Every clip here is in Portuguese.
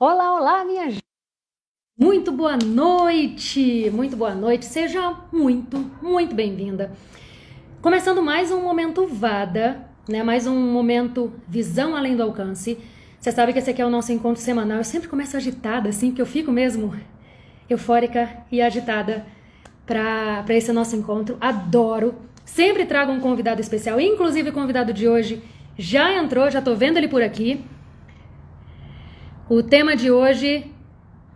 Olá, olá, minha gente. Muito boa noite, muito boa noite. Seja muito bem-vinda. Começando mais um Momento VADA, né? Mais um momento Visão Além do Alcance. Você sabe que esse aqui é o nosso encontro semanal. Eu sempre começo agitada, assim, porque eu fico mesmo eufórica e agitada para esse nosso encontro. Adoro. Sempre trago um convidado especial, inclusive o convidado de hoje já entrou, já tô vendo ele por aqui. O tema de hoje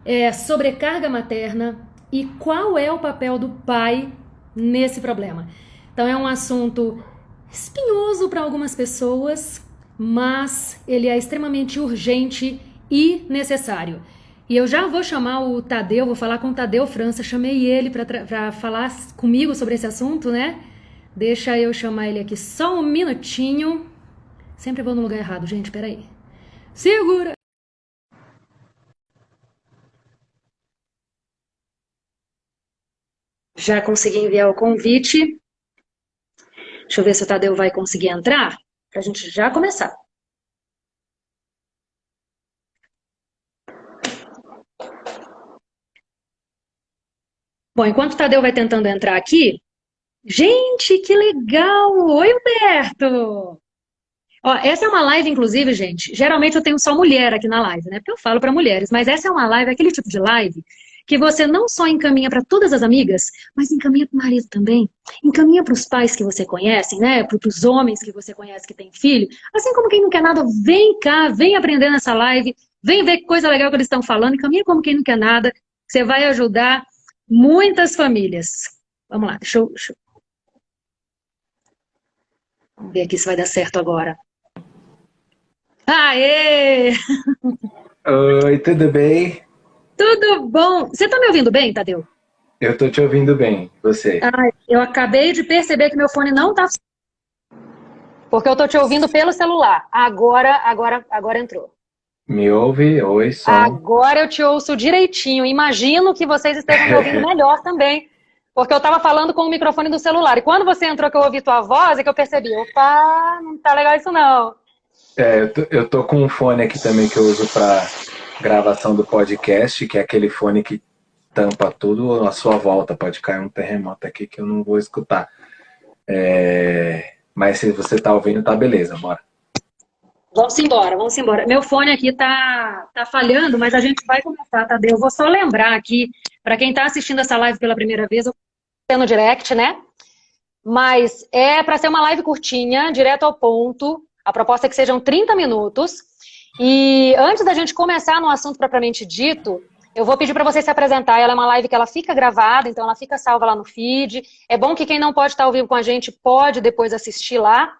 é sobrecarga materna e qual é o papel do pai nesse problema. Então é um assunto espinhoso para algumas pessoas, mas ele é extremamente urgente e necessário. E eu já vou chamar o Tadeu, vou falar com o Tadeu França, chamei ele para falar comigo sobre esse assunto, né? Deixa eu chamar ele aqui só um minutinho. Sempre vou no lugar errado, gente, peraí. Segura! Já consegui enviar o convite. Deixa eu ver se o Tadeu vai conseguir entrar, pra gente já começar. Bom, enquanto o Tadeu vai tentando entrar aqui, gente, que legal! Oi, Humberto! Ó, essa é uma live, inclusive, gente. Geralmente eu tenho só mulher aqui na live, né? Porque eu falo para mulheres, mas essa é uma live, aquele tipo de live que você não só encaminha para todas as amigas, mas encaminha para o marido também. Encaminha para os pais que você conhece, né? Para os homens que você conhece que tem filho. Assim como quem não quer nada, vem cá, vem aprender nessa live, vem ver que coisa legal que eles estão falando. Encaminha como quem não quer nada. Você vai ajudar muitas famílias. Vamos lá, vamos ver aqui se vai dar certo agora. Aê! Oi, tudo bem? Tudo bom? Você tá me ouvindo bem, Tadeu? Eu tô te ouvindo bem. Você? Ah, eu acabei de perceber que meu fone não tá. Porque eu tô te ouvindo pelo celular. Agora entrou. Me ouve? Oi, som. Agora eu te ouço direitinho. Imagino que vocês estejam me ouvindo melhor também. Porque eu tava falando com o microfone do celular. E quando você entrou que eu ouvi tua voz, é que eu percebi. Opa, não tá legal isso não. Eu tô com um fone aqui também que eu uso para gravação do podcast, que é aquele fone que tampa tudo à sua volta. Pode cair um terremoto aqui que eu não vou escutar. Mas se você tá ouvindo, tá beleza, bora. Vamos embora, vamos embora. Meu fone aqui tá falhando, mas a gente vai começar, Tadeu. Eu vou só lembrar aqui, para quem tá assistindo essa live pela primeira vez, eu tô no direct, né? Mas é para ser uma live curtinha, direto ao ponto. A proposta é que sejam 30 minutos. E antes da gente começar no assunto propriamente dito, eu vou pedir para você se apresentar. Ela é uma live que ela fica gravada, então ela fica salva lá no feed. É bom que quem não pode estar ao vivo com a gente pode depois assistir lá.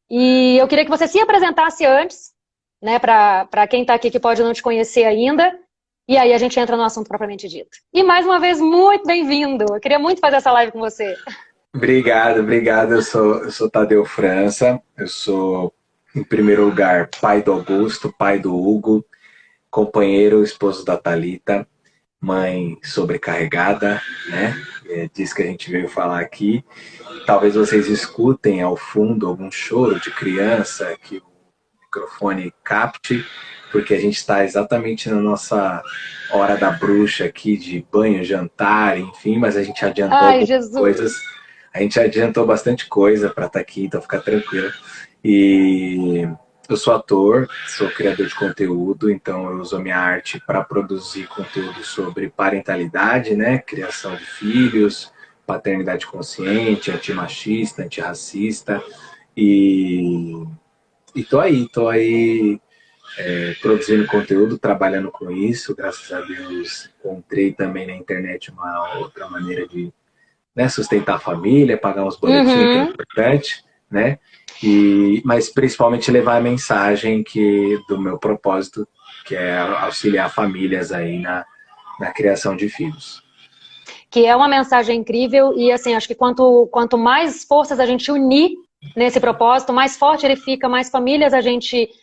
E eu queria que você se apresentasse antes, né, para quem está aqui que pode não te conhecer ainda. E aí a gente entra no assunto propriamente dito. E mais uma vez, muito bem-vindo. Eu queria muito fazer essa live com você. Obrigado, obrigado. Eu sou Tadeu França. Eu sou, em primeiro lugar, pai do Augusto, pai do Hugo, companheiro, esposo da Thalita, mãe sobrecarregada, né? É disso que a gente veio falar aqui. Talvez vocês escutem ao fundo algum choro de criança que o microfone capte, porque a gente está exatamente na nossa hora da bruxa aqui de banho, jantar, enfim, mas a gente adiantou Ai, algumas Jesus. coisas. A gente adiantou bastante coisa para estar aqui, então fica tranquilo. E eu sou ator, sou criador de conteúdo, então eu uso a minha arte para produzir conteúdo sobre parentalidade, né? Criação de filhos, paternidade consciente, antimachista, antirracista. E, e tô aí produzindo conteúdo, trabalhando com isso. Graças a Deus, encontrei também na internet uma outra maneira de, né, sustentar a família, pagar uns boletinhos, que é Uhum. importante, né? Mas principalmente levar a mensagem do meu propósito, que é auxiliar famílias aí na criação de filhos. Que é uma mensagem incrível e, assim, acho que quanto mais forças a gente unir nesse propósito, mais forte ele fica, mais famílias a gente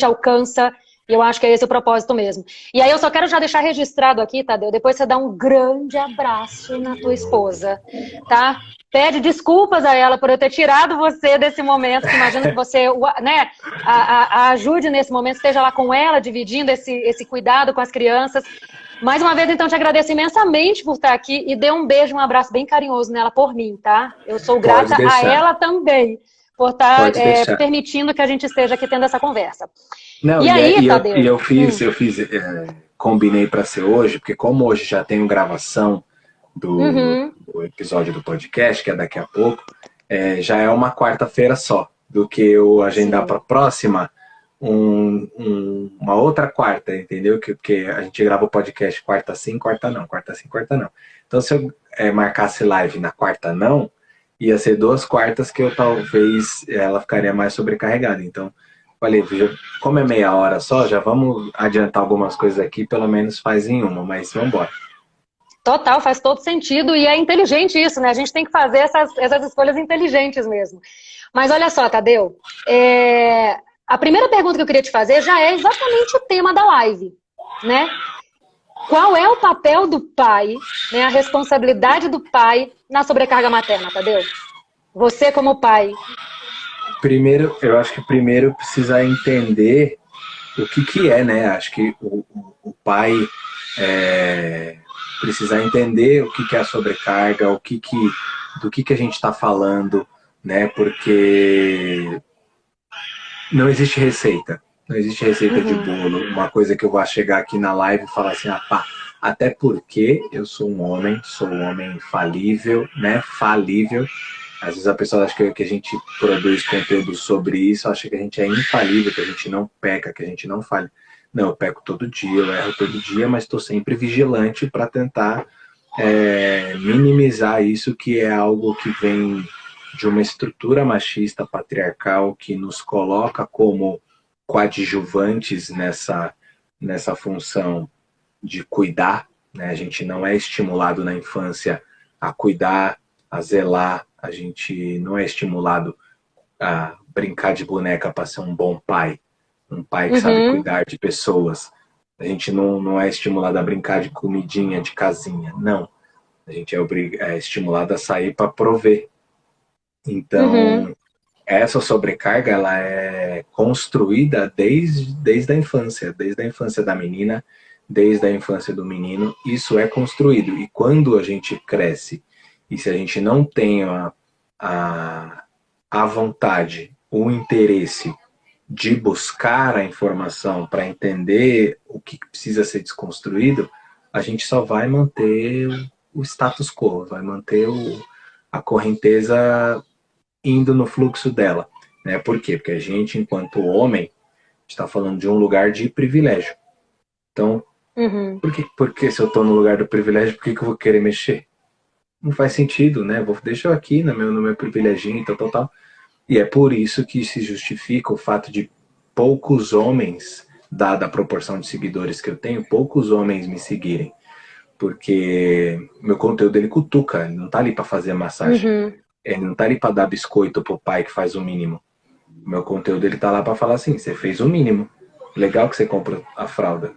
alcança. E eu acho que é esse o propósito mesmo. E aí eu só quero já deixar registrado aqui, Tadeu, depois você dá um grande abraço na tua esposa, tá? Pede desculpas a ela por eu ter tirado você desse momento, que imagino que você, né, a ajude nesse momento, esteja lá com ela, dividindo esse cuidado com as crianças. Mais uma vez, então, te agradeço imensamente por estar aqui e dê um beijo, um abraço bem carinhoso nela por mim, tá? Eu sou Pode grata a deixar, ela também por estar pode deixar. permitindo que a gente esteja aqui tendo essa conversa. Não, E aí, e Tadeu? combinei para ser hoje, porque como hoje já tenho gravação Uhum. do episódio do podcast, que é daqui a pouco, já é uma quarta-feira só, do que eu agendar para Sim. a próxima uma outra quarta, entendeu? Porque a gente grava o podcast quarta sim, quarta não, quarta sim, quarta não. Então se eu marcasse live na quarta não, ia ser 2 quartas que eu talvez ela ficaria mais sobrecarregada. Então, falei, como é meia hora só, já vamos adiantar algumas coisas aqui, pelo menos faz em uma, mas vamos embora. Total, faz todo sentido e é inteligente isso, né? A gente tem que fazer essas escolhas inteligentes mesmo. Mas olha só, Tadeu, a primeira pergunta que eu queria te fazer já é exatamente o tema da live, né? Qual é o papel do pai, né, a responsabilidade do pai na sobrecarga materna, Tadeu? Você como pai. Primeiro, eu acho que primeiro precisa entender o que é, né? Acho que o pai precisa entender o que é a sobrecarga, do que a gente está falando, né? Porque não existe receita. Não existe receita de bolo. Uma coisa que eu vou chegar aqui na live e falar assim, pá, até porque eu sou um homem falível, né? Falível. Às vezes a pessoa acha que a gente produz conteúdo sobre isso, acha que a gente é infalível, que a gente não peca, que a gente não falha. Não, eu peco todo dia, eu erro todo dia, mas estou sempre vigilante para tentar minimizar isso, que é algo que vem de uma estrutura machista patriarcal que nos coloca como coadjuvantes nessa função de cuidar, né? A gente não é estimulado na infância a cuidar, a zelar, a gente não é estimulado a brincar de boneca para ser um bom pai, um pai que sabe cuidar de pessoas. A gente não é estimulado a brincar de comidinha, de casinha, não. A gente é estimulado a sair para prover. Então, essa sobrecarga ela é construída desde a infância da menina, desde a infância do menino. Isso é construído. E quando a gente cresce, e se a gente não tem a vontade, o interesse de buscar a informação para entender o que precisa ser desconstruído, a gente só vai manter o status quo, vai manter a correnteza indo no fluxo dela. Né? Por quê? Porque a gente, enquanto homem, está falando de um lugar de privilégio. Então, porque se eu estou no lugar do privilégio, por que eu vou querer mexer? Não faz sentido, né? Deixa eu aqui no meu privileginho, tal. E é por isso que se justifica o fato de poucos homens, dada a proporção de seguidores que eu tenho, poucos homens me seguirem. Porque meu conteúdo ele cutuca, ele não tá ali para fazer massagem. Ele não tá ali para dar biscoito pro pai que faz o mínimo. O meu conteúdo ele tá lá para falar assim, você fez o mínimo. Legal que você compra a fralda.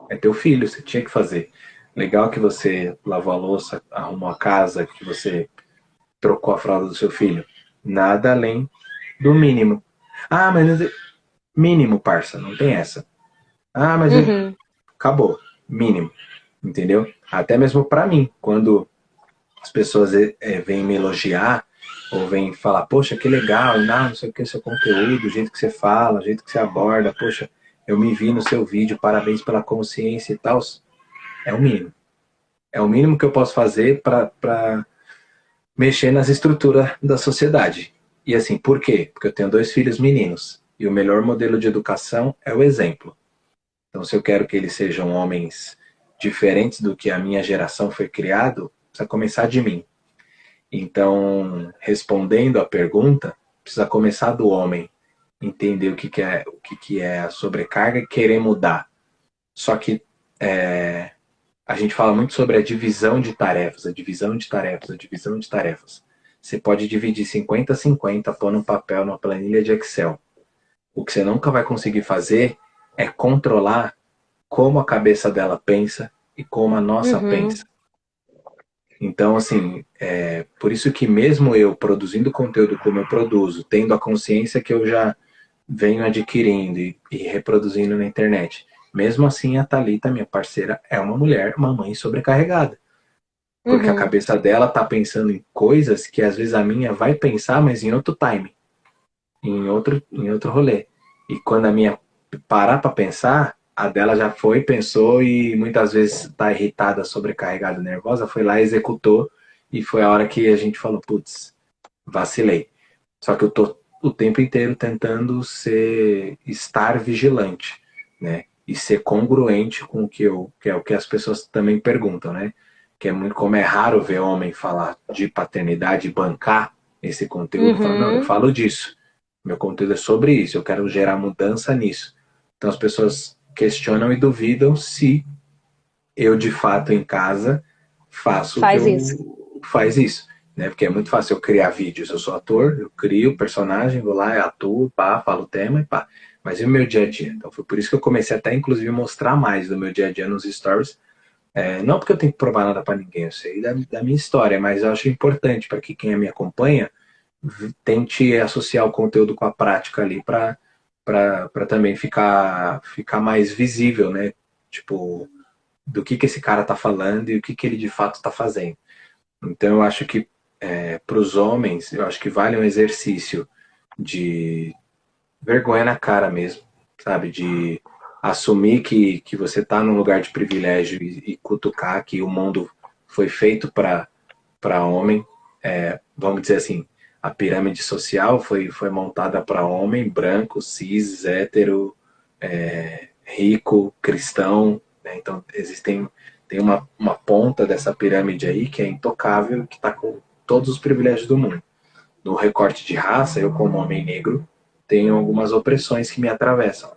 É teu filho, você tinha que fazer. Legal que você lavou a louça, arrumou a casa, que você trocou a fralda do seu filho. Nada além do mínimo. Ah, mas mínimo, parça, não tem essa. Ah, mas acabou, mínimo, entendeu? Até mesmo para mim, quando as pessoas vêm me elogiar ou vêm falar, poxa, que legal, não sei o que, seu conteúdo, o jeito que você fala, o jeito que você aborda, poxa, eu me vi no seu vídeo, parabéns pela consciência e tal. É o mínimo. É o mínimo que eu posso fazer para mexer nas estruturas da sociedade. E assim, por quê? Porque eu tenho 2 filhos meninos. E o melhor modelo de educação é o exemplo. Então, se eu quero que eles sejam homens diferentes do que a minha geração foi criado, precisa começar de mim. Então, respondendo à pergunta, precisa começar do homem. Entender o que é a sobrecarga e querer mudar. Só que a gente fala muito sobre a divisão de tarefas, a divisão de tarefas, a divisão de tarefas. Você pode dividir 50-50, pôr num papel, numa planilha de Excel. O que você nunca vai conseguir fazer é controlar como a cabeça dela pensa e como a nossa Uhum. pensa. Então, assim, por isso que mesmo eu produzindo conteúdo como eu produzo, tendo a consciência que eu já venho adquirindo e reproduzindo na internet, mesmo assim a Thalita, minha parceira, é uma mulher, uma mãe sobrecarregada. Porque a Uhum. cabeça dela tá pensando em coisas que às vezes a minha vai pensar, mas em outro time, em outro rolê. E quando a minha parar para pensar, a dela já foi, pensou e muitas vezes está irritada, sobrecarregada, nervosa, foi lá, executou e foi a hora que a gente falou, putz, vacilei. Só que eu tô o tempo inteiro tentando estar vigilante, né? E ser congruente com o que é o que as pessoas também perguntam, né? Que é muito, como é raro ver homem falar de paternidade e bancar esse conteúdo, fala, não, eu Uhum. falo disso. Meu conteúdo é sobre isso, eu quero gerar mudança nisso. Então as pessoas questionam e duvidam se eu de fato em casa faço o que Faz isso. eu faz isso, né? Porque é muito fácil eu criar vídeos, eu sou ator, eu crio o personagem, vou lá, atuo, pá, falo o tema e pá. Mas e o meu dia a dia? Então foi por isso que eu comecei até inclusive mostrar mais do meu dia a dia nos stories. Não porque eu tenho que provar nada para ninguém, eu sei da minha história, mas eu acho importante para que quem me acompanha tente associar o conteúdo com a prática ali para também ficar mais visível, né? Tipo, do que esse cara tá falando e o que ele de fato está fazendo. Então eu acho que para os homens, eu acho que vale um exercício de vergonha na cara mesmo, sabe? De assumir que você está num lugar de privilégio e cutucar que o mundo foi feito para homem. Vamos dizer assim, a pirâmide social foi montada para homem branco, cis, hétero, rico, cristão. Né? Então tem uma ponta dessa pirâmide aí que é intocável, que está com todos os privilégios do mundo. No recorte de raça, eu como homem negro tenho algumas opressões que me atravessam,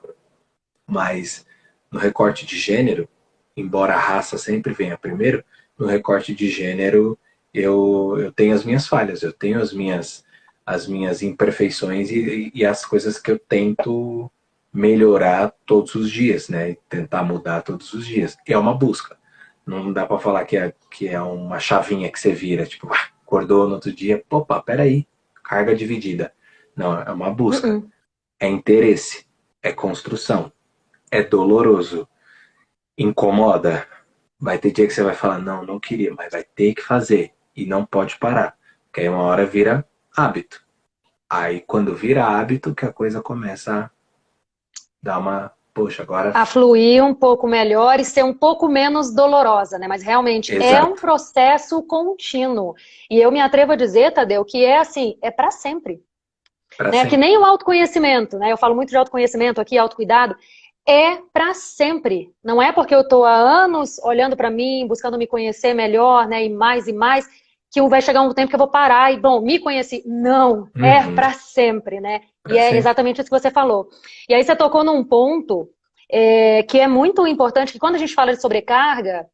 mas no recorte de gênero, embora a raça sempre venha primeiro, no recorte de gênero eu tenho as minhas falhas, eu tenho as minhas imperfeições e as coisas que eu tento melhorar todos os dias, né? Tentar mudar todos os dias. É uma busca. Não dá para falar que é uma chavinha que você vira, tipo, acordou no outro dia, opa, peraí, carga dividida. Não, é uma busca. Uhum. É interesse, é construção, é doloroso, incomoda. Vai ter dia que você vai falar, não, não queria, mas vai ter que fazer e não pode parar. Porque aí uma hora vira hábito. Aí quando vira hábito que a coisa começa a dar uma, poxa, agora. A fluir um pouco melhor e ser um pouco menos dolorosa, né? Mas realmente é um Exato, processo contínuo. E eu me atrevo a dizer, Tadeu, que é assim, é para sempre. para Né? Que sempre. nem o autoconhecimento, né? Eu falo muito de autoconhecimento aqui, autocuidado. É para sempre. Não é porque eu estou há anos olhando para mim, buscando me conhecer melhor, né? E mais, que vai chegar um tempo que eu vou parar e, bom, me conheci. Não, é Uhum, para sempre, né? E para é sempre. exatamente isso que você falou. E aí você tocou num ponto que é muito importante, que quando a gente fala de sobrecarga,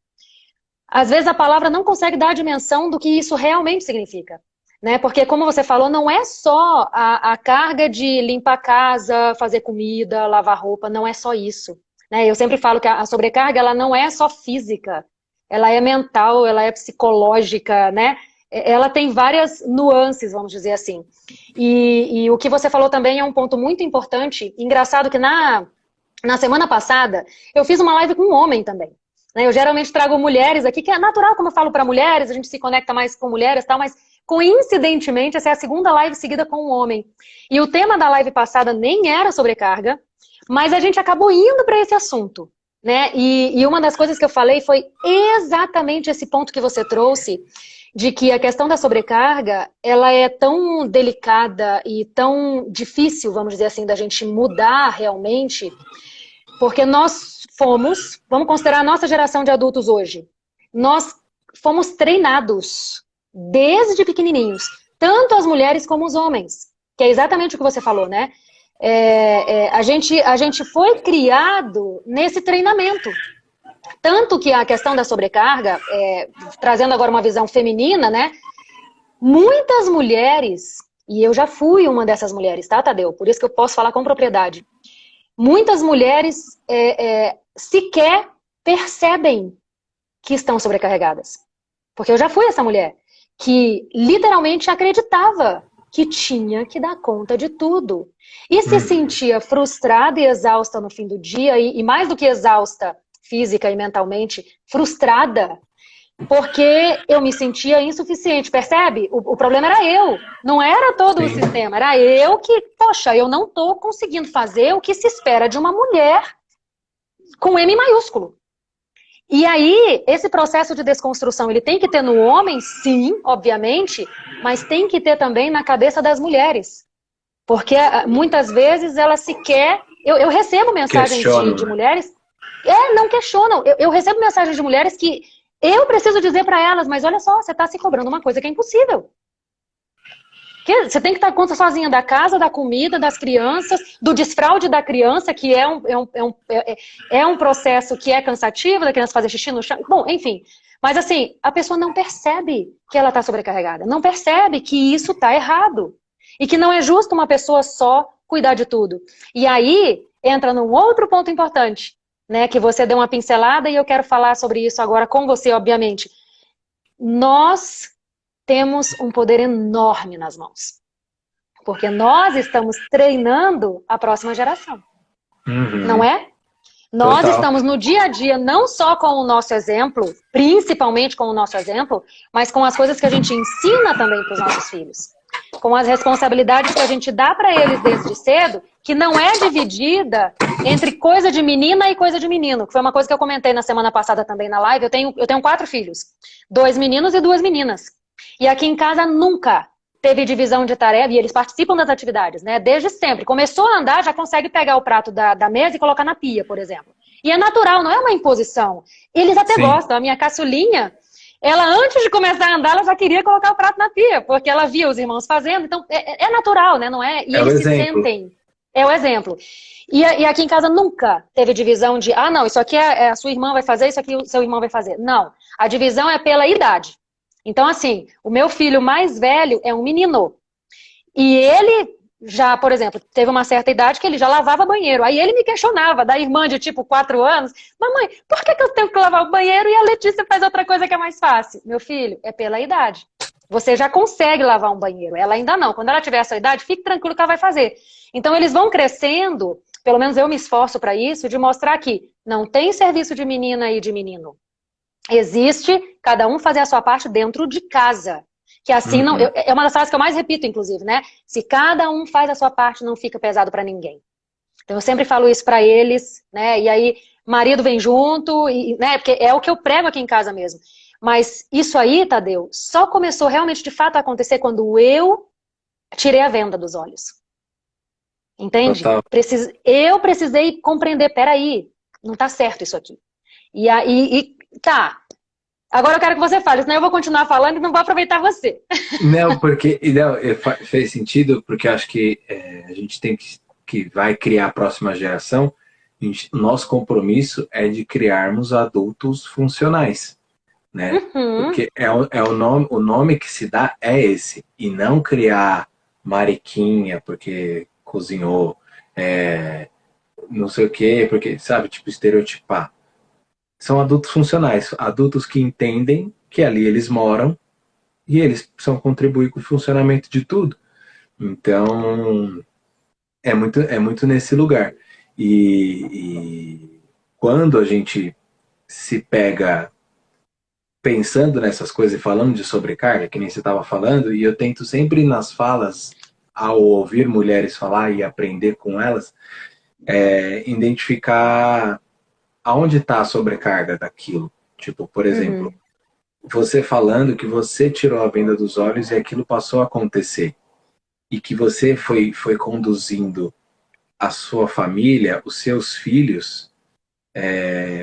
às vezes a palavra não consegue dar a dimensão do que isso realmente significa. Né? Porque, como você falou, não é só a carga de limpar a casa, fazer comida, lavar roupa, não é só isso. Né? Eu sempre falo que a sobrecarga ela não é só física, ela é mental, ela é psicológica, né? Ela tem várias nuances, vamos dizer assim. E o que você falou também é um ponto muito importante. Engraçado que na semana passada eu fiz uma live com um homem também. Né? Eu geralmente trago mulheres aqui, que é natural, como eu falo para mulheres, a gente se conecta mais com mulheres e tal, mas coincidentemente, essa é a segunda live seguida com um homem. E o tema da live passada nem era sobrecarga, mas a gente acabou indo para esse assunto. Né? E uma das coisas que eu falei foi exatamente esse ponto que você trouxe, de que a questão da sobrecarga, ela é tão delicada e tão difícil, vamos dizer assim, da gente mudar realmente, porque nós vamos considerar a nossa geração de adultos hoje, nós fomos treinados desde pequenininhos, tanto as mulheres como os homens, que é exatamente o que você falou, né? A gente foi criado nesse treinamento. Tanto que a questão da sobrecarga, trazendo agora uma visão feminina, né? Muitas mulheres, e eu já fui uma dessas mulheres, tá, Tadeu? Por isso que eu posso falar com propriedade. muitas mulheres sequer percebem que estão sobrecarregadas. Porque eu já fui essa mulher que literalmente acreditava que tinha que dar conta de tudo. E se sentia frustrada e exausta no fim do dia, e mais do que exausta física e mentalmente, frustrada, porque eu me sentia insuficiente, percebe? O problema era eu, não era todo o sistema, era eu que, poxa, eu não estou conseguindo fazer o que se espera de uma mulher com M maiúsculo. E aí, esse processo de desconstrução, ele tem que ter no homem, sim, obviamente, mas tem que ter também na cabeça das mulheres. Porque muitas vezes elas sequer... Eu recebo mensagens de mulheres... não questionam. Eu recebo mensagens de mulheres que eu preciso dizer para elas, mas olha só, você está se cobrando uma coisa que é impossível. Você tem que dar conta sozinha da casa, da comida, das crianças, do desfraude da criança, que é um processo que é cansativo, da criança fazer xixi no chão. Bom, enfim. Mas assim, a pessoa não percebe que ela está sobrecarregada. Não percebe que isso está errado. E que não é justo uma pessoa só cuidar de tudo. E aí, entra num outro ponto importante, né? Que você deu uma pincelada e eu quero falar sobre isso agora com você, obviamente. Nós temos um poder enorme nas mãos. Porque nós estamos treinando a próxima geração. Não é? Nós estamos no dia a dia, não só com o nosso exemplo, principalmente com o nosso exemplo, mas com as coisas que a gente ensina também para os nossos filhos. Com as responsabilidades que a gente dá para eles desde cedo, que não é dividida entre coisa de menina e coisa de menino. Que foi uma coisa que eu comentei na semana passada também na live. Eu tenho 4 filhos. 2 meninos e 2 meninas. E aqui em casa nunca teve divisão de tarefa, e eles participam das atividades, né? Desde sempre. Começou a andar, já consegue pegar o prato da mesa e colocar na pia, por exemplo. E é natural, não é uma imposição. Eles até gostam. A minha caçulinha, ela antes de começar a andar, ela já queria colocar o prato na pia, porque ela via os irmãos fazendo. Então, é natural, né? Não é? E eles se sentem. É o exemplo. E aqui em casa nunca teve divisão de, não, isso aqui a sua irmã vai fazer, isso aqui o seu irmão vai fazer. Não. A divisão é pela idade. Então, assim, o meu filho mais velho é um menino. E ele já, por exemplo, teve uma certa idade que ele já lavava banheiro. Aí ele me questionava, da irmã de tipo 4 anos, mamãe, por que eu tenho que lavar o banheiro e a Letícia faz outra coisa que é mais fácil? Meu filho, é pela idade. Você já consegue lavar um banheiro, ela ainda não. Quando ela tiver essa idade, fique tranquilo que ela vai fazer. Então eles vão crescendo, pelo menos eu me esforço para isso, de mostrar que não tem serviço de menina e de menino. Existe cada um fazer a sua parte dentro de casa. Que assim não. É uma das frases que eu mais repito, inclusive, né? Se cada um faz a sua parte, não fica pesado pra ninguém. Então eu sempre falo isso pra eles, né? E aí, marido vem junto, né? Porque é o que eu prego aqui em casa mesmo. Mas isso aí, Tadeu, só começou realmente de fato a acontecer quando eu tirei a venda dos olhos. Entende? Eu precisei compreender, peraí, não tá certo isso aqui. Tá. Agora eu quero que você fale, senão eu vou continuar falando e não vou aproveitar você. Não, porque fez sentido, porque acho que a gente tem que vai criar a próxima geração. Nosso compromisso é de criarmos adultos funcionais, né? Porque o nome que se dá é esse, e não criar mariquinha porque cozinhou, não sei o quê, porque, sabe, tipo, estereotipar. São adultos funcionais, adultos que entendem que ali eles moram e eles precisam contribuir com o funcionamento de tudo. Então, é muito nesse lugar. E quando a gente se pega pensando nessas coisas e falando de sobrecarga, que nem você estava falando, e eu tento sempre nas falas, ao ouvir mulheres falar e aprender com elas, identificar aonde está a sobrecarga daquilo. Tipo, por exemplo, você falando que você tirou a venda dos olhos e aquilo passou a acontecer. E que você foi conduzindo a sua família, os seus filhos,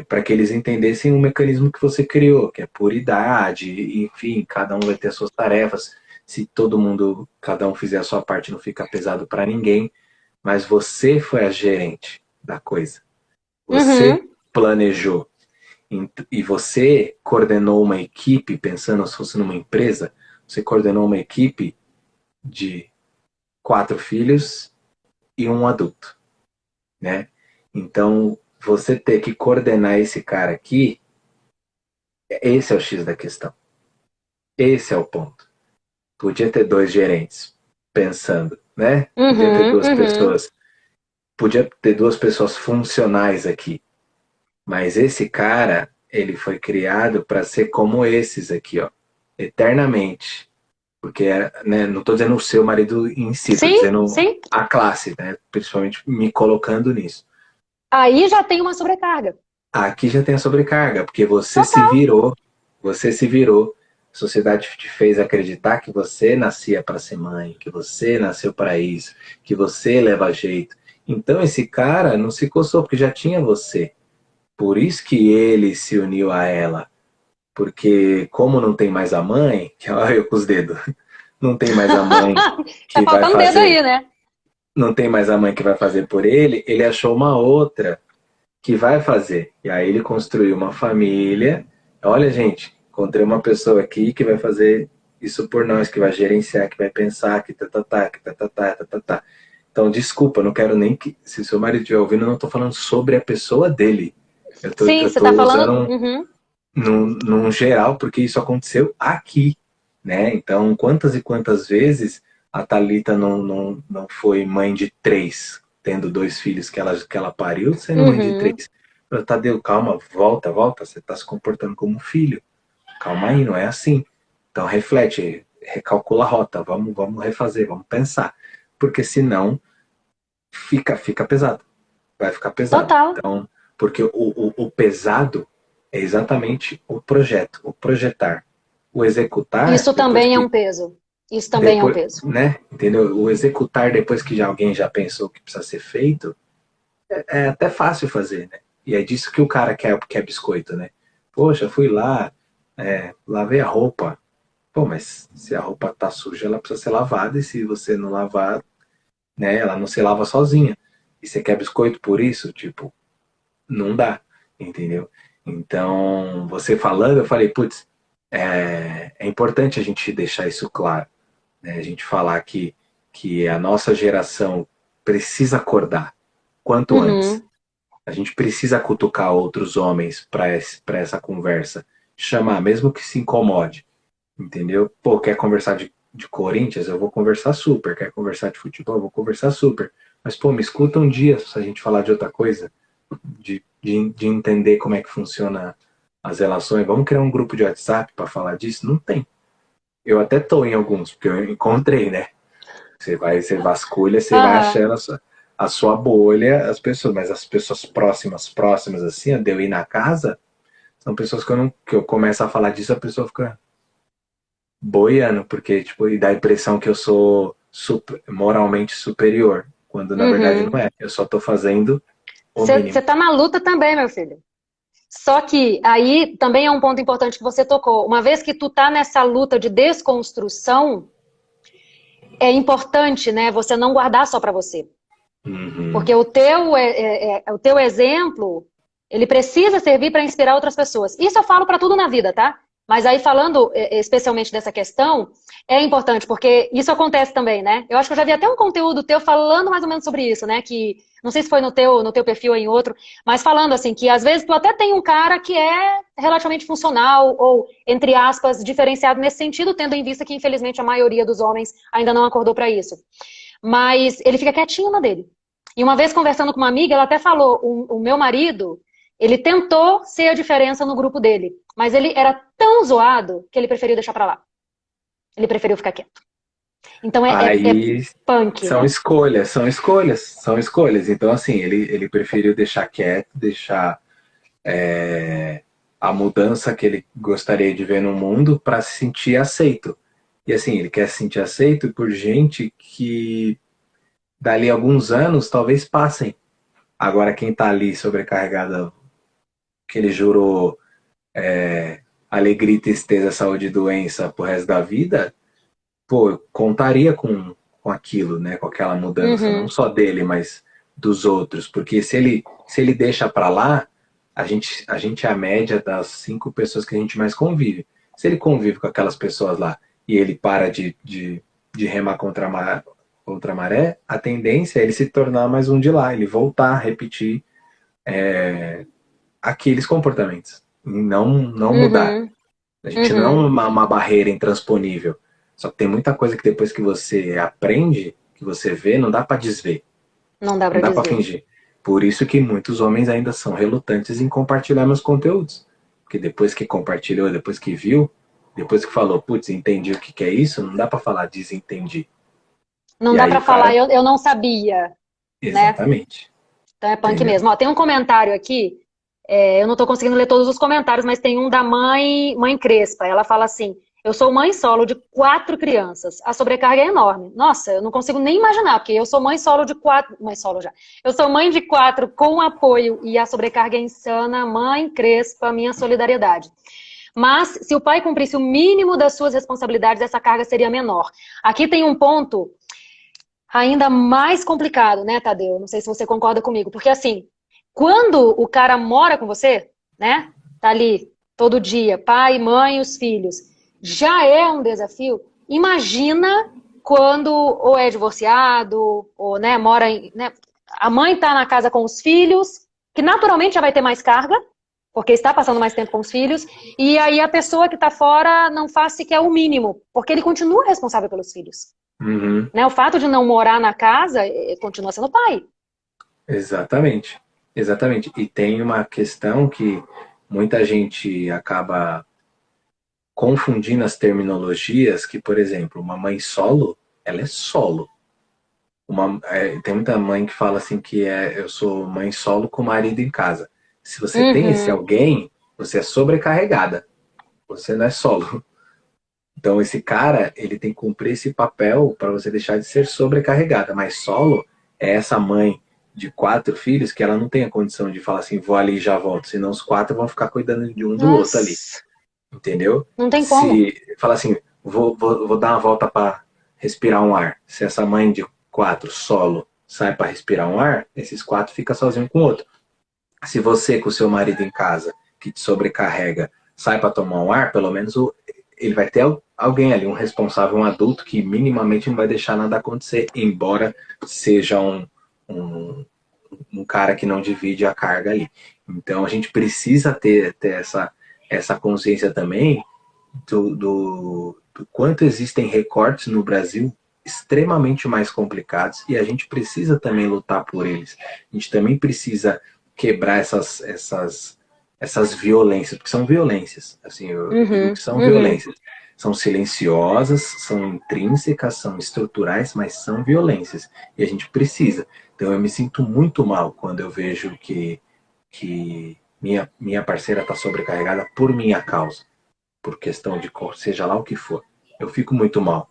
para que eles entendessem o mecanismo que você criou, que é por idade, enfim, cada um vai ter as suas tarefas. Se cada um fizer a sua parte, não fica pesado para ninguém. Mas você foi a gerente da coisa. Você planejou. E você coordenou uma equipe, pensando se fosse numa empresa, você coordenou uma equipe de 4 filhos e um adulto, né? Então, você ter que coordenar esse cara aqui, esse é o X da questão. Esse é o ponto. Podia ter dois gerentes pensando, né? Podia ter duas pessoas. Podia ter duas pessoas funcionais aqui. Mas esse cara, ele foi criado para ser como esses aqui, ó. Eternamente. Porque, né, não estou dizendo o seu marido em si, estou dizendo Sim. a classe, né? Principalmente me colocando nisso. Aí já tem uma sobrecarga. Aqui já tem a sobrecarga, porque Total. você se virou, a sociedade te fez acreditar que você nascia para ser mãe, que você nasceu para isso, que você leva jeito. Então esse cara não se coçou, porque já tinha você. Por isso que ele se uniu a ela. Porque como não tem mais a mãe, que olha eu com os dedos, não tem mais a mãe Tá que vai faltando dedo fazer, aí, né? não tem mais a mãe que vai fazer por ele, ele achou uma outra que vai fazer. E aí ele construiu uma família. Olha, gente, encontrei uma pessoa aqui que vai fazer isso por nós, que vai gerenciar, que vai pensar, que tá, que tá. Então, desculpa, não quero nem que, se seu marido estiver ouvindo, eu não estou falando sobre a pessoa dele. Sim, Eu você tá tô falando. usando num geral, porque isso aconteceu aqui, né? Então, quantas e quantas vezes a Thalita não foi mãe de três, tendo dois filhos que ela pariu, sendo mãe de Uhum. três. Eu, Tadeu, calma, volta, você está se comportando como um filho. Calma aí, não é assim. Então, reflete, recalcula a rota, vamos refazer, vamos pensar. Porque senão fica pesado. Vai ficar pesado. Total. Então, porque o pesado é exatamente o projeto, o projetar. O executar, Isso também é um peso. Isso também é um depois, peso. né? Entendeu? O executar depois que alguém já pensou que precisa ser feito, é até fácil fazer, né? E é disso que o cara quer biscoito, né? Poxa, fui lá, lavei a roupa. Pô, mas se a roupa tá suja, ela precisa ser lavada, e se você não lavar, né, ela não se lava sozinha. E você quer biscoito por isso? Tipo, não dá, entendeu? Então, você falando, eu falei, putz, é importante a gente deixar isso claro, né? A gente falar que a nossa geração precisa acordar quanto antes. Uhum. A gente precisa cutucar outros homens para essa conversa. Chamar, mesmo que se incomode, entendeu? Pô, quer conversar de Corinthians? Eu vou conversar super. Quer conversar de futebol? Eu vou conversar super. Mas, pô, me escuta um dia se a gente falar de outra coisa, de entender como é que funciona as relações. Vamos criar um grupo de WhatsApp para falar disso? Não tem. Eu até tô em alguns, porque eu encontrei, né? Você vasculha, você vai Aham. achando a sua bolha, as pessoas, mas as pessoas próximas assim, de eu ir na casa, são pessoas que que eu começo a falar disso, a pessoa fica boiando, porque tipo, e dá a impressão que eu sou moralmente superior, quando na verdade Uhum. não é. Eu só tô fazendo o Você mínimo. tá na luta também, meu filho. Só que aí também é um ponto importante que você tocou. Uma vez que tu tá nessa luta de desconstrução, é importante, né, você não guardar só pra você. Uhum. Porque o teu exemplo, ele precisa servir para inspirar outras pessoas. Isso eu falo para tudo na vida, tá? Mas aí falando especialmente dessa questão, é importante, porque isso acontece também, né? Eu acho que eu já vi até um conteúdo teu falando mais ou menos sobre isso, né? Que não sei se foi no teu perfil ou em outro, mas falando assim, que às vezes tu até tem um cara que é relativamente funcional ou, entre aspas, diferenciado nesse sentido, tendo em vista que, infelizmente, a maioria dos homens ainda não acordou para isso. Mas ele fica quietinho na dele. E uma vez conversando com uma amiga, ela até falou: o meu marido, ele tentou ser a diferença no grupo dele, mas ele era tão zoado que ele preferiu deixar pra lá. Ele preferiu ficar quieto. Então é Aí punk, né? são escolhas. Então, assim, ele preferiu deixar quieto, deixar a mudança que ele gostaria de ver no mundo para se sentir aceito. E assim, ele quer se sentir aceito por gente que dali a alguns anos talvez passem. Agora, quem está ali sobrecarregado, que ele jurou alegria, tristeza, saúde e doença pro resto da vida, pô, contaria com aquilo, né? Com aquela mudança, não Uhum. só dele, mas dos outros. Porque se ele deixa para lá, a gente é a média das 5 pessoas que a gente mais convive. Se ele convive com aquelas pessoas lá e ele para de remar contra a maré, a tendência é ele se tornar mais um de lá, ele voltar a repetir aqueles comportamentos. Não mudar. Uhum. A gente não é Uhum. uma barreira intransponível. Só que tem muita coisa que depois que você aprende, que você vê, não dá para desver. Não dá Não pra dá para dizer. fingir. Por isso que muitos homens ainda são relutantes em compartilhar meus conteúdos. Porque depois que compartilhou, depois que viu, depois que falou, putz, entendi o que que é isso, não dá para falar desentendi. Não E dá aí pra o falar, cara, eu não sabia, né? exatamente, Então é punk entendeu? mesmo. Ó, tem um comentário aqui, eu não tô conseguindo ler todos os comentários, mas tem um da mãe Crespa. Ela fala assim: eu sou mãe solo de 4 crianças. A sobrecarga é enorme. Nossa, eu não consigo nem imaginar, porque eu sou mãe solo de 4. Mãe solo já. Eu sou mãe de 4 com apoio e a sobrecarga é insana. Mãe Crespa, minha solidariedade. Mas se o pai cumprisse o mínimo das suas responsabilidades, essa carga seria menor. Aqui tem um ponto ainda mais complicado, né, Tadeu? Não sei se você concorda comigo, porque assim, quando o cara mora com você, né, tá ali todo dia, pai, mãe, os filhos, já é um desafio. Imagina quando ou é divorciado, ou, né, mora em, né, a mãe tá na casa com os filhos, que naturalmente já vai ter mais carga, porque está passando mais tempo com os filhos, e aí a pessoa que está fora não faz sequer o mínimo, porque ele continua responsável pelos filhos. Uhum, Né? O fato de não morar na casa continua sendo pai. exatamente, exatamente. E tem uma questão que muita gente acaba confundindo as terminologias, que, por exemplo, uma mãe solo, ela é solo. Tem muita mãe que fala assim que eu sou mãe solo com marido em casa. Se você tem esse Uhum. alguém, você é sobrecarregada. Você não é solo. Então esse cara, ele tem que cumprir esse papel para você deixar de ser sobrecarregada. Mas solo é essa mãe de 4 filhos que ela não tem a condição de falar assim, vou ali e já volto. Senão os 4 vão ficar cuidando de um do outro ali. Nossa, Entendeu? não tem como. Se fala assim, vou dar uma volta para respirar um ar. Se essa mãe de 4 solo sai para respirar um ar, esses 4 ficam sozinhos com o outro. Se você com o seu marido em casa, que te sobrecarrega, sai para tomar um ar, pelo menos ele vai ter alguém ali, um responsável, um adulto que minimamente não vai deixar nada acontecer, embora seja um, um cara que não divide a carga ali. Então a gente precisa ter essa consciência também do quanto existem recortes no Brasil extremamente mais complicados e a gente precisa também lutar por eles. A gente também precisa quebrar essas violências, porque são violências, assim, eu digo que Uhum, são uhum. violências. São silenciosas, são intrínsecas, são estruturais, mas são violências. E a gente precisa. Então eu me sinto muito mal quando eu vejo que minha parceira está sobrecarregada por minha causa por questão de cor, seja lá o que for. Eu fico muito mal.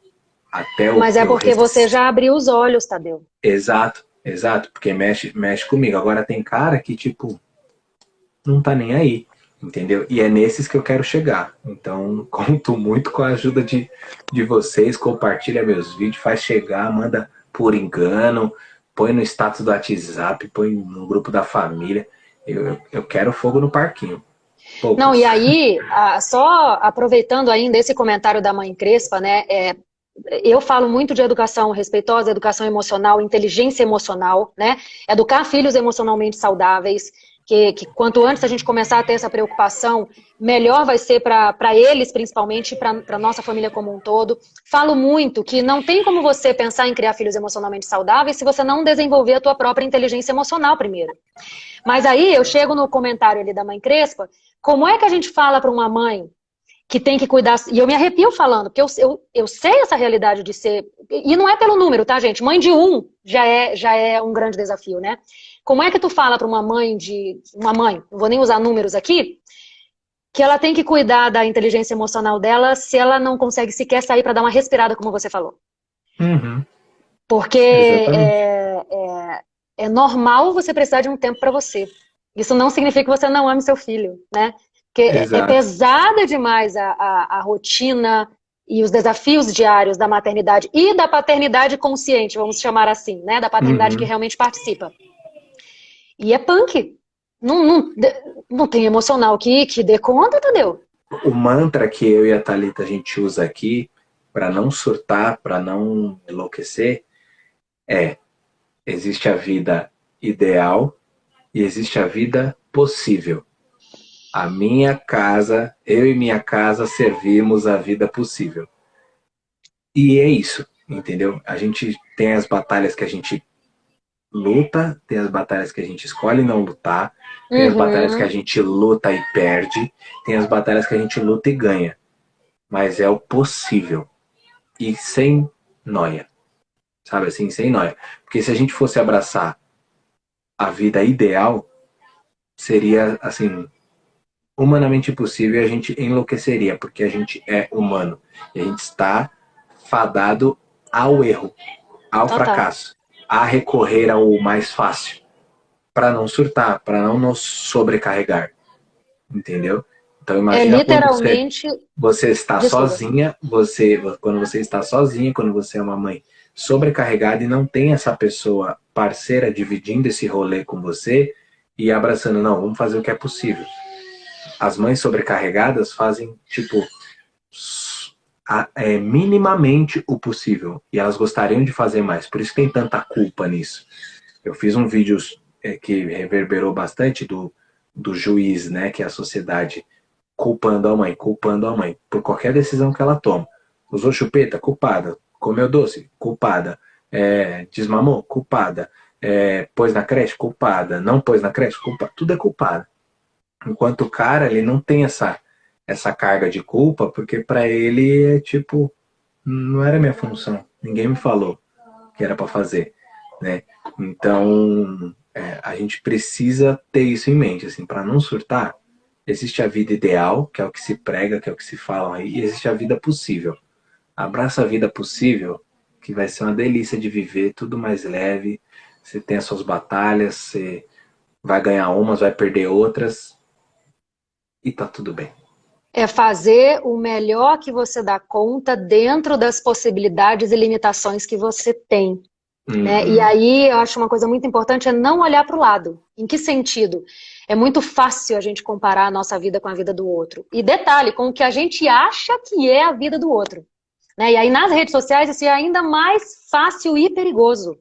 Até Mas é eu porque você já abriu os olhos, Tadeu. exato, exato, porque mexe comigo. Agora tem cara que, tipo, não tá nem aí, entendeu? E é nesses que eu quero chegar. Então, conto muito com a ajuda de vocês, compartilha meus vídeos, faz chegar, manda por engano, põe no status do WhatsApp, põe no grupo da família. Eu quero fogo no parquinho. Não, e Poucos. aí, só aproveitando ainda esse comentário da mãe Crespa, né? Eu falo muito de educação respeitosa, educação emocional, inteligência emocional, né? Educar filhos emocionalmente saudáveis, que quanto antes a gente começar a ter essa preocupação, melhor vai ser para eles, principalmente, para a nossa família como um todo. Falo muito que não tem como você pensar em criar filhos emocionalmente saudáveis se você não desenvolver a tua própria inteligência emocional primeiro. Mas aí eu chego no comentário ali da mãe Crespa, como é que a gente fala para uma mãe que tem que cuidar. E eu me arrepio falando, porque eu sei essa realidade de ser. E não é pelo número, tá, gente? Mãe de um já é um grande desafio, né? Como é que tu fala para uma mãe de. Uma mãe, não vou nem usar números aqui, que ela tem que cuidar da inteligência emocional dela se ela não consegue sequer sair para dar uma respirada, como você falou. Uhum, Porque exatamente. é normal você precisar de um tempo para você. Isso não significa que você não ame seu filho, né? Porque é Exato. pesada demais a rotina e os desafios diários da maternidade e da paternidade consciente, vamos chamar assim, né? Da paternidade que Uhum. realmente participa. E é punk. Não, não, não tem emocional que dê conta, entendeu? O mantra que eu e a Thalita a gente usa aqui para não surtar, para não enlouquecer, é: existe a vida ideal e existe a vida possível. A minha casa, eu e minha casa servimos a vida possível. E é isso, entendeu? A gente tem as batalhas que a gente luta, tem as batalhas que a gente escolhe não lutar, tem as batalhas que a Uhum. gente luta e perde, tem as batalhas que a gente luta e ganha. Mas é o possível. E sem noia. Sabe assim, sem noia. Porque se a gente fosse abraçar a vida ideal, seria assim, humanamente impossível e a gente enlouqueceria, porque a gente é humano. E a gente está fadado ao erro, ao Total. fracasso, a recorrer ao mais fácil, para não surtar, para não nos sobrecarregar, entendeu? Então É imagina quando literalmente. você está Desculpa. sozinha, quando você está sozinha, quando você é uma mãe sobrecarregada e não tem essa pessoa parceira dividindo esse rolê com você e abraçando, não, vamos fazer o que é possível. As mães sobrecarregadas fazem, tipo, minimamente o possível. E elas gostariam de fazer mais. Por isso tem tanta culpa nisso. Eu fiz um vídeo que reverberou bastante do juiz, né? Que é a sociedade culpando a mãe, por qualquer decisão que ela toma. Usou chupeta? Culpada. Comeu doce? Culpada. Desmamou? Culpada. Pôs na creche? Culpada. Não pôs na creche? Culpada. Tudo é culpada. Enquanto o cara, ele não tem essa carga de culpa, porque para ele é tipo, não era minha função, ninguém me falou que era para fazer, né? Então, a gente precisa ter isso em mente, assim, para não surtar. Existe a vida ideal, que é o que se prega, que é o que se fala aí, e existe a vida possível. Abraça a vida possível, que vai ser uma delícia de viver, tudo mais leve. Você tem as suas batalhas, você vai ganhar umas, vai perder outras, e tá tudo bem. É fazer o melhor que você dá conta dentro das possibilidades e limitações que você tem. Né? E Uhum. aí eu acho uma coisa muito importante é não olhar para o lado. Em que sentido? É muito fácil a gente comparar a nossa vida com a vida do outro. E detalhe, com o que a gente acha que é a vida do outro. Né? E aí nas redes sociais isso é ainda mais fácil e perigoso.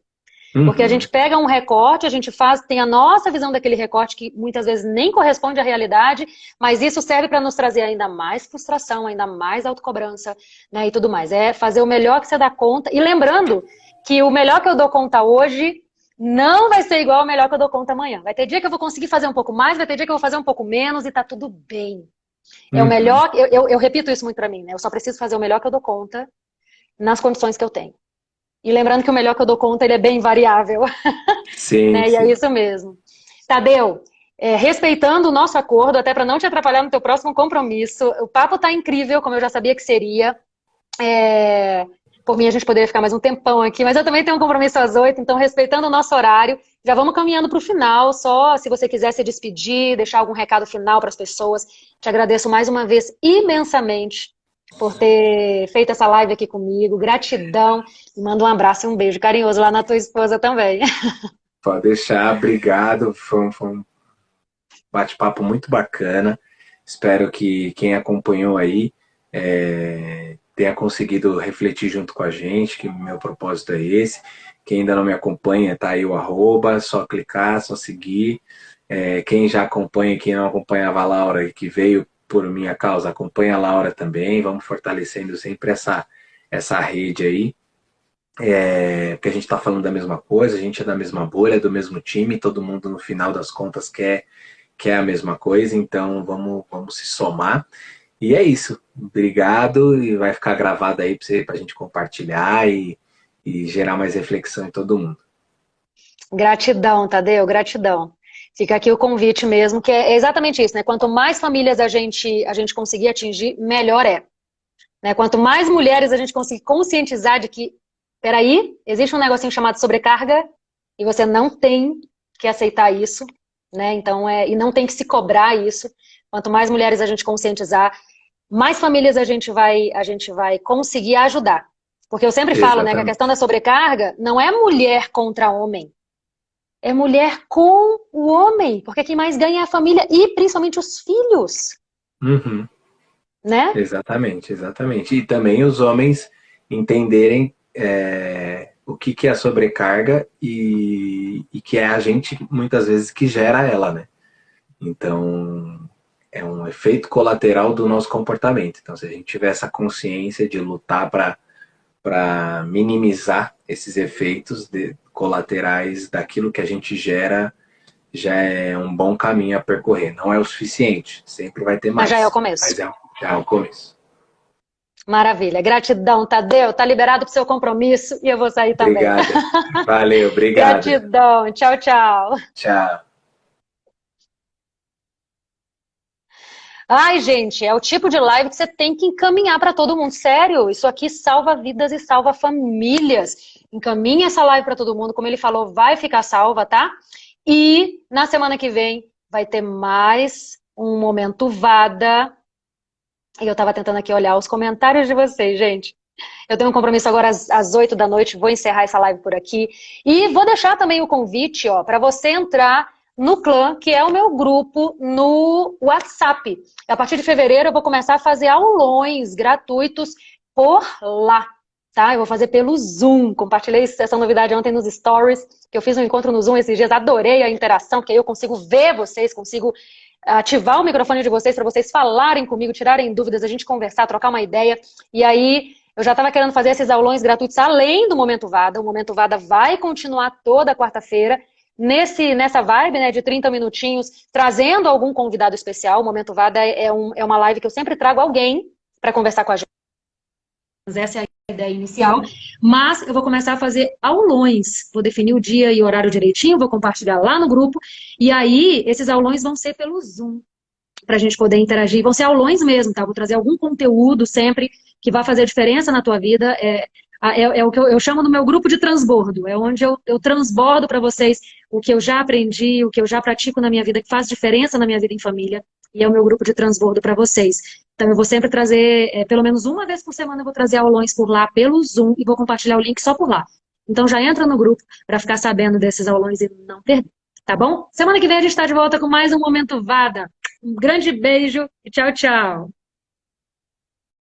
Porque a Uhum. gente pega um recorte, a gente faz, tem a nossa visão daquele recorte que muitas vezes nem corresponde à realidade, mas isso serve para nos trazer ainda mais frustração, ainda mais autocobrança, né, e tudo mais. É fazer o melhor que você dá conta. E lembrando que o melhor que eu dou conta hoje não vai ser igual ao melhor que eu dou conta amanhã. Vai ter dia que eu vou conseguir fazer um pouco mais, vai ter dia que eu vou fazer um pouco menos e tá tudo bem. É o Uhum. melhor, eu repito isso muito para mim, né? Eu só preciso fazer o melhor que eu dou conta nas condições que eu tenho. E lembrando que o melhor que eu dou conta, ele é bem variável. Sim, Né? E é sim. isso mesmo. Tadeu, respeitando o nosso acordo, até para não te atrapalhar no teu próximo compromisso, o papo tá incrível, como eu já sabia que seria. É, por mim, a gente poderia ficar mais um tempão aqui, mas eu também tenho um compromisso às 8, então respeitando o nosso horário, já vamos caminhando para o final, só se você quiser se despedir, deixar algum recado final para as pessoas, te agradeço mais uma vez imensamente por ter feito essa live aqui comigo, gratidão, e mando um abraço e um beijo carinhoso lá na tua esposa também. Pode deixar, obrigado. Foi um bate-papo muito bacana. Espero que quem acompanhou aí tenha conseguido refletir junto com a gente, que o meu propósito é esse. Quem ainda não me acompanha, tá aí o arroba, só clicar, só seguir. Quem já acompanha, quem não acompanhava a Laura, que veio por minha causa, acompanha a Laura também. Vamos fortalecendo sempre essa rede aí. Porque a gente está falando da mesma coisa, a gente é da mesma bolha, do mesmo time, todo mundo no final das contas quer a mesma coisa, então vamos se somar. E é isso. Obrigado, e vai ficar gravado aí para a gente compartilhar e gerar mais reflexão em todo mundo. Gratidão, Tadeu, gratidão. Fica aqui o convite mesmo, que é exatamente isso, né? Quanto mais famílias a gente conseguir atingir, melhor é. Né? Quanto mais mulheres a gente conseguir conscientizar de que, peraí, existe um negocinho chamado sobrecarga e você não tem que aceitar isso, né? Então, e não tem que se cobrar isso. Quanto mais mulheres a gente conscientizar, mais famílias a gente vai conseguir ajudar. Porque eu sempre falo, né, que a questão Exatamente. da sobrecarga não é mulher contra homem. É mulher com o homem, porque quem mais ganha é a família e principalmente os filhos, Uhum. né? Exatamente, exatamente. E também os homens entenderem, o que, que é a sobrecarga e que é a gente, muitas vezes, que gera ela, né? Então, é um efeito colateral do nosso comportamento. Então, se a gente tiver essa consciência de lutar para minimizar esses efeitos colaterais daquilo que a gente gera, já é um bom caminho a percorrer. Não é o suficiente, sempre vai ter Mas já é o mais, começo. mas já é o começo. Maravilha. Gratidão, Tadeu. Tá liberado pro seu compromisso e eu vou sair também. Obrigado. Valeu, obrigado. Gratidão. Tchau, tchau. Tchau. Ai, gente, é o tipo de live que você tem que encaminhar para todo mundo. Sério, isso aqui salva vidas e salva famílias. Encaminha essa live para todo mundo. Como ele falou, vai ficar salva, tá? E na semana que vem vai ter mais um Momento Vada. E eu tava tentando aqui olhar os comentários de vocês, gente. Eu tenho um compromisso agora às 8 da noite, vou encerrar essa live por aqui. E vou deixar também o convite, ó, para você entrar no clã, que é o meu grupo no WhatsApp. A partir de fevereiro eu vou começar a fazer aulões gratuitos por lá, tá? Eu vou fazer pelo Zoom. Compartilhei essa novidade ontem nos stories, que eu fiz um encontro no Zoom esses dias, adorei a interação, porque aí eu consigo ver vocês, consigo ativar o microfone de vocês para vocês falarem comigo, tirarem dúvidas, a gente conversar, trocar uma ideia. E aí eu já estava querendo fazer esses aulões gratuitos além do Momento Vada. O Momento Vada vai continuar toda quarta-feira nessa vibe, né, de 30 minutinhos, trazendo algum convidado especial. O Momento Vada é uma live que eu sempre trago alguém para conversar com a gente. Essa é a ideia inicial. Mas eu vou começar a fazer aulões. Vou definir o dia e o horário direitinho, vou compartilhar lá no grupo. E aí, esses aulões vão ser pelo Zoom, para a gente poder interagir. Vão ser aulões mesmo, tá? Vou trazer algum conteúdo sempre que vai fazer diferença na tua vida. É o que eu chamo no meu grupo de transbordo. É onde eu transbordo para vocês o que eu já aprendi, o que eu já pratico na minha vida, que faz diferença na minha vida em família. E é o meu grupo de transbordo para vocês. Então eu vou sempre trazer, pelo menos uma vez por semana, eu vou trazer aulões por lá, pelo Zoom, e vou compartilhar o link só por lá. Então já entra no grupo para ficar sabendo desses aulões e não perder. Tá bom? Semana que vem a gente está de volta com mais um Momento Vada. Um grande beijo e tchau, tchau.